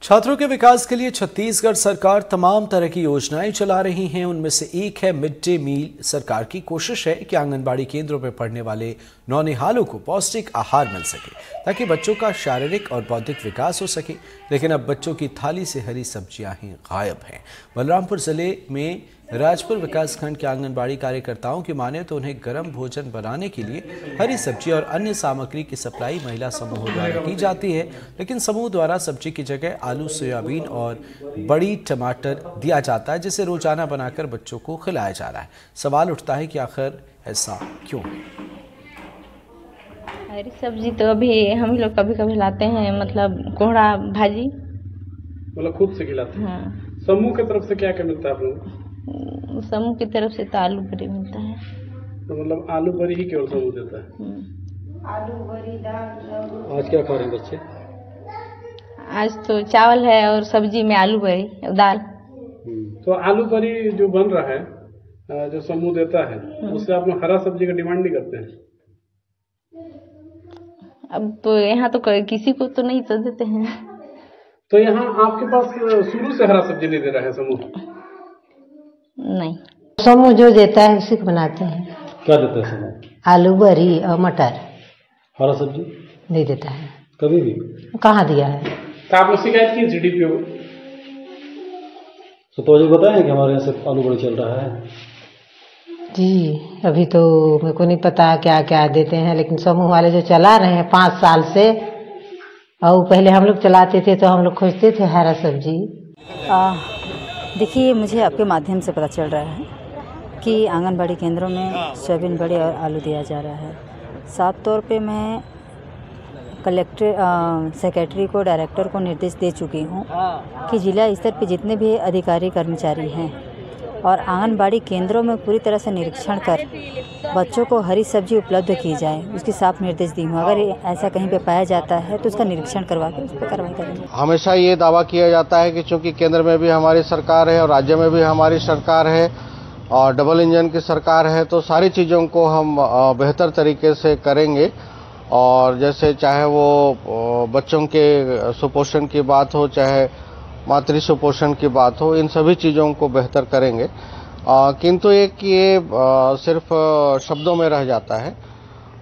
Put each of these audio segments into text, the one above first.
छात्रों के विकास के लिए छत्तीसगढ़ सरकार तमाम तरह की योजनाएं चला रही हैं। उनमें से एक है मिड डे मील। सरकार की कोशिश है कि आंगनबाड़ी केंद्रों पर पढ़ने वाले नौनिहालों को पौष्टिक आहार मिल सके ताकि बच्चों का शारीरिक और बौद्धिक विकास हो सके। लेकिन अब बच्चों की थाली से हरी सब्जियां ही गायब हैं। बलरामपुर जिले में राजपुर विकासखंड के आंगनबाड़ी कार्यकर्ताओं की माने तो उन्हें गर्म भोजन बनाने के लिए हरी सब्जी और अन्य सामग्री की सप्लाई महिला समूहों द्वारा की जाती है। लेकिन समूह द्वारा सब्जी की जगह आलू, सोयाबीन और बड़ी टमाटर दिया जाता है, जिसे रोजाना बनाकर बच्चों को खिलाया जा रहा है। सवाल उठता है कि आखिर ऐसा क्यों है। हरी सब्जी तो अभी हम लोग कभी कभी लाते हैं, मतलब कोहड़ा भाजी, मतलब खुद से खिलाते हैं। हाँ। समूह की तरफ से क्या क्या मिलता है आप लोगों? समूह की तरफ से तो आलू बड़ी मिलता है। तो मतलब आलू बड़ी ही केवल समूह देता है? आलू बड़ी, दाल। आज क्या खा रहे हैं बच्चे? आज तो चावल है और सब्जी में आलू बड़ी और दाल। तो आलू बड़ी जो बन रहा है, जो समूह देता है, उससे आप लोग हरा सब्जी का डिमांड नहीं करते हैं? अब तो यहाँ तो किसी को तो नहीं तो देते हैं। तो यहाँ आपके पास शुरू से हरा सब्जी नहीं दे रहा है समूह? नहीं, समूह जो देता है उसी को बनाते हैं। क्या देता है समूह? आलू, बरी और मटर। हरा सब्जी नहीं देता है। कभी भी कहाँ दिया है? तो आप लोग शिकायत की जीडीपी को? तो जी बताएं कि हमारे यहाँ से आलू बड़ी चल रहा है। जी अभी तो मेरे को नहीं पता क्या क्या देते हैं, लेकिन समूह वाले जो चला रहे हैं 5 साल से, और पहले हम लोग चलाते थे तो हम लोग खोजते थे हरा सब्जी। देखिए, मुझे आपके माध्यम से पता चल रहा है कि आंगनबाड़ी केंद्रों में सोयाबीन बड़ी और आलू दिया जा रहा है। साफ तौर पे मैं सेक्रेटरी को, डायरेक्टर को निर्देश दे चुकी हूँ कि जिला स्तर पे जितने भी अधिकारी कर्मचारी हैं और आंगनबाड़ी केंद्रों में पूरी तरह से निरीक्षण कर बच्चों को हरी सब्जी उपलब्ध की जाए, उसकी साफ निर्देश दी हूँ। अगर ऐसा कहीं पे पाया जाता है तो उसका निरीक्षण करवा कर उस पर कार्रवाई करेंगे। हमेशा ये दावा किया जाता है कि चूंकि केंद्र में भी हमारी सरकार है और राज्य में भी हमारी सरकार है और डबल इंजन की सरकार है, तो सारी चीज़ों को हम बेहतर तरीके से करेंगे। और जैसे चाहे वो बच्चों के सुपोषण की बात हो, चाहे मातृ सुपोषण की बात हो, इन सभी चीज़ों को बेहतर करेंगे। किंतु एक ये सिर्फ शब्दों में रह जाता है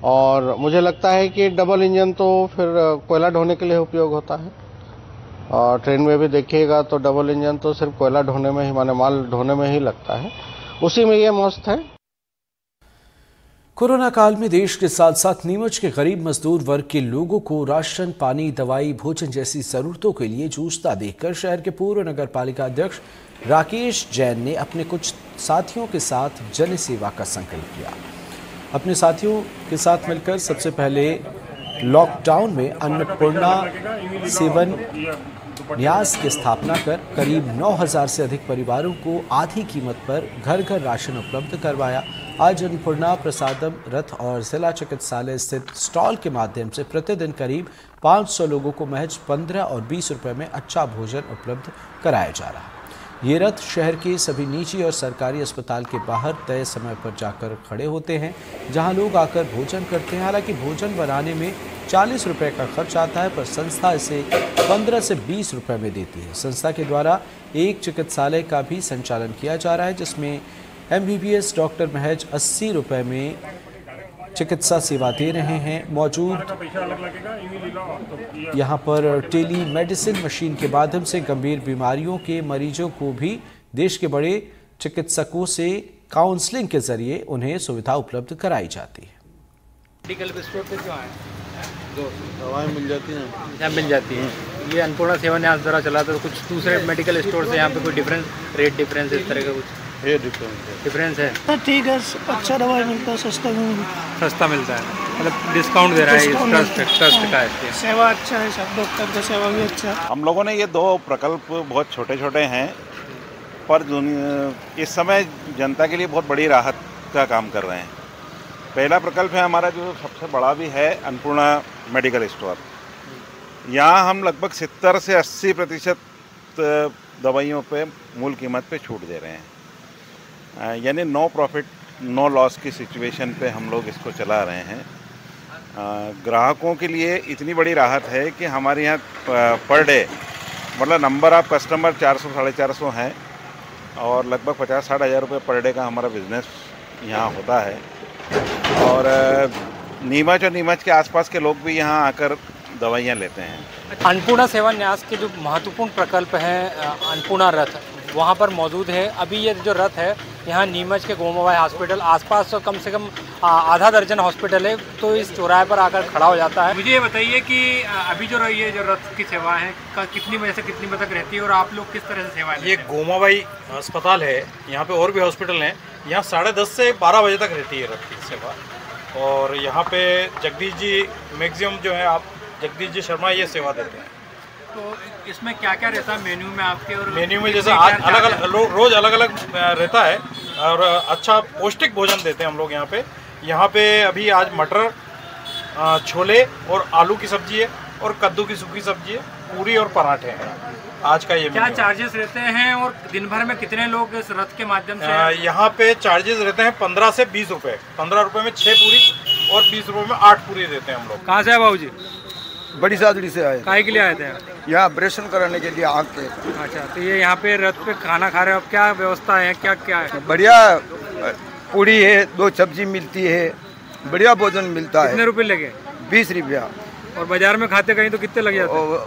और मुझे लगता है कि डबल इंजन तो फिर कोयला ढोने के लिए उपयोग होता है। और ट्रेन में भी देखिएगा तो डबल इंजन तो सिर्फ कोयला ढोने में ही, माने माल ढोने में ही लगता है, उसी में ये मस्त है। कोरोना काल में देश के साथ साथ नीमच के गरीब मजदूर वर्ग के लोगों को राशन, पानी, दवाई, भोजन जैसी जरूरतों के लिए जूझता देखकर शहर के पूर्व नगर पालिका अध्यक्ष राकेश जैन ने अपने कुछ साथियों के साथ जन सेवा का संकल्प लिया। अपने साथियों के साथ मिलकर सबसे पहले लॉकडाउन में अन्नपूर्णा सेवन न्यास की स्थापना कर करीब 9,000 से अधिक परिवारों को आधी कीमत पर घर घर राशन उपलब्ध करवाया। आज अन्नपूर्णा प्रसादम रथ और जिला चिकित्सालय स्थित स्टॉल के माध्यम से प्रतिदिन करीब 500 लोगों को महज 15 और 20 रुपए में अच्छा भोजन उपलब्ध कराया जा रहा है। ये रथ शहर के सभी निजी और सरकारी अस्पताल के बाहर तय समय पर जाकर खड़े होते हैं, जहां लोग आकर भोजन करते हैं। हालांकि भोजन बनाने में 40 रुपए का खर्च आता है, पर संस्था इसे 15 से 20 रुपए में देती है। संस्था के द्वारा एक चिकित्सालय का भी संचालन किया जा रहा है, जिसमें MBBS डॉक्टर महज 80 रुपए में चिकित्सा सेवा दे रहे हैं। मौजूद यहाँ पर टेली मेडिसिन मशीन के माध्यम से गंभीर बीमारियों के मरीजों को भी देश के बड़े चिकित्सकों से काउंसलिंग के जरिए उन्हें सुविधा उपलब्ध कराई जाती है। मेडिकल स्टोर पे जो है जो दवाएं मिल जाती हैं, यहाँ मिल जाती हैं। ये अन्नपूर्णा सेवन यहाँ द्वारा चलाते, तो कुछ दूसरे मेडिकल स्टोर से यहाँ पे कोई डिफरेंस, रेट डिफरेंस इस तरह का कुछ डिफरेंस है? ठीक है, अच्छा दवाई मिलता है, सस्ता भी मिलता है। सस्ता मिलता है, मतलब डिस्काउंट दे रहा है, ट्रस्ट का है। सेवा अच्छा है, सब डॉक्टर का सेवा भी अच्छा है। हम लोगों ने ये 2 प्रकल्प बहुत छोटे छोटे हैं, पर इस समय जनता के लिए बहुत बड़ी राहत का काम कर रहे हैं। पहला प्रकल्प है हमारा, जो सबसे बड़ा भी है, अन्नपूर्णा मेडिकल स्टोर। यहाँ हम लगभग 70 से 80% दवाइयों पे मूल कीमत पे छूट दे रहे हैं। यानी नो प्रॉफिट नो लॉस की सिचुएशन पे हम लोग इसको चला रहे हैं। ग्राहकों के लिए इतनी बड़ी राहत है कि हमारे यहाँ पर डे मतलब नंबर ऑफ कस्टमर 400-450 हैं और लगभग 50-60 हज़ार रुपये पर डे का हमारा बिजनेस यहाँ होता है। और नीमच और नीमच के आसपास के लोग भी यहाँ आकर दवाइयाँ लेते हैं। अन्नपूर्णा सेवा न्यास के जो महत्वपूर्ण प्रकल्प है अन्नपूर्णा रथ वहाँ पर मौजूद है। अभी ये जो रथ है यहाँ नीमच के गोमाबाई हॉस्पिटल आसपास तो कम से कम आधा दर्जन हॉस्पिटल है, तो इस चौराहे पर आकर खड़ा हो जाता है। मुझे ये बताइए कि अभी जो ये जो रथ की सेवा है कितनी बजे से कितनी बजे तक रहती है और आप लोग किस तरह से सेवा लेते हैं? ये गोमाबाई अस्पताल है, यहाँ पे और भी हॉस्पिटल हैं। यहाँ 10:30 से 12 बजे तक रहती है रथ की सेवा। और यहाँ पे जगदीश जी मैक्सिमम जो है आप जगदीश जी शर्मा ये सेवा देते हैं। तो इसमें क्या क्या रहता है मेन्यू में आपके? और मेन्यू में जैसे अलग अलग रोज़ अलग अलग रहता है और अच्छा पौष्टिक भोजन देते हैं हम लोग यहाँ पे। यहाँ पे अभी आज मटर, छोले और आलू की सब्जी है और कद्दू की सूखी सब्जी है, पूरी और पराठे हैं आज का। ये क्या चार्जेस रहते हैं और दिन भर में कितने लोग इस रथ के माध्यम से? यहाँ पे चार्जेस रहते हैं 15 से 20 रुपये। 15 रुपये में 6 पूरी और 20 रुपये में 8 पूरी देते हैं हम लोग। कहाँ से है बाबू जी? बड़ी सादड़ी से आए। काहे के लिए आए थे? यहाँ ऑपरेशन कराने के लिए आँख के। अच्छा, तो ये यहाँ पे रथ पे खाना खा रहे हो, अब क्या व्यवस्था है, क्या क्या है? बढ़िया पूड़ी है, 2 सब्जी मिलती है, बढ़िया भोजन मिलता है। कितने रुपए लगे? 20 रुपया। और बाजार में खाते कहीं तो कितने लग जाते हैं?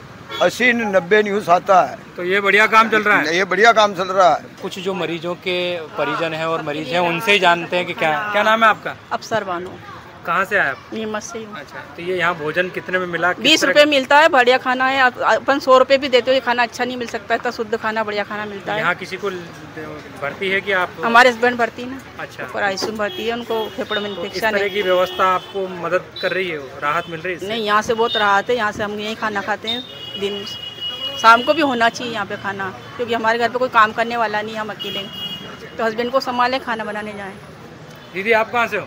80-90 न्यूज़ आता है। तो ये बढ़िया काम चल रहा है? ये बढ़िया काम चल रहा है। कुछ जो मरीजों के परिजन हैं और मरीज हैं उनसे ही जानते हैं कि क्या नाम है आपका? अफसर बानो। कहाँ से आए आप? नीमच से। अच्छा, तो ये यहाँ भोजन कितने में मिला? 20 रुपए मिलता है, बढ़िया खाना है। अपन 100 रुपए भी देते हो, ये खाना अच्छा नहीं मिल सकता, इतना शुद्ध खाना बढ़िया खाना मिलता है। यहाँ किसी को भर्ती है कि आप? हमारे हस्बैंड भर्ती है ना। अच्छा, और आईसीयू भर्ती है, उनको फेफड़े में इन्फेक्शन है। इस तरह की व्यवस्था आपको मदद कर रही है, राहत मिल रही है? नहीं, यहाँ से बहुत राहत है। यहाँ से हम यही खाना खाते हैं, दिन शाम को भी होना चाहिए यहाँ पे खाना, क्योंकि हमारे घर पे कोई काम करने वाला नहीं, हम अकेले, तो हस्बैंड को संभालें, खाना बनाने जाएँ। दीदी आप कहाँ से हो?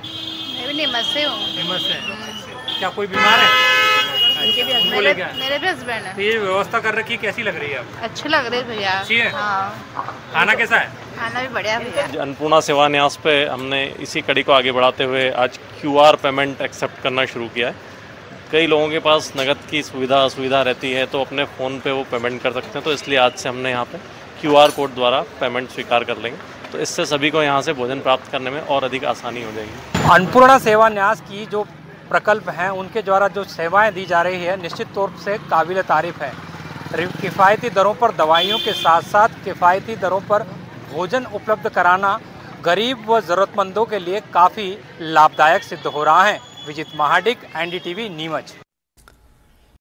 मैं भी नीमच से हूँ। नीमच से। क्या कोई बीमार है? मेरे भी हस्बैंड है। तो ये व्यवस्था कर रखी कैसी लग रही है आपको? अच्छी लग रही है भैया। अच्छी है? हाँ। खाना कैसा है? खाना भी बढ़िया भैया। अन्नपूर्णा सेवा न्यास पे हमने इसी कड़ी को आगे बढ़ाते हुए आज QR पेमेंट एक्सेप्ट करना शुरू किया है। कई लोगों के पास नगद की सुविधा रहती है तो अपने फ़ोन पे वो पेमेंट कर सकते हैं, तो इसलिए आज से हमने यहाँ पे QR कोड द्वारा पेमेंट स्वीकार कर लेंगे, तो इससे सभी को यहाँ से भोजन प्राप्त करने में और अधिक आसानी हो जाएगी। अन्नपूर्णा सेवा न्यास की जो प्रकल्प हैं उनके द्वारा जो सेवाएं दी जा रही है निश्चित तौर से काबिल तारीफ़ है। किफ़ायती दरों पर दवाइयों के साथ साथ किफ़ायती दरों पर भोजन उपलब्ध कराना गरीब व ज़रूरतमंदों के लिए काफ़ी लाभदायक सिद्ध हो रहा है। विजित महाडिक, NDTV, नीमच।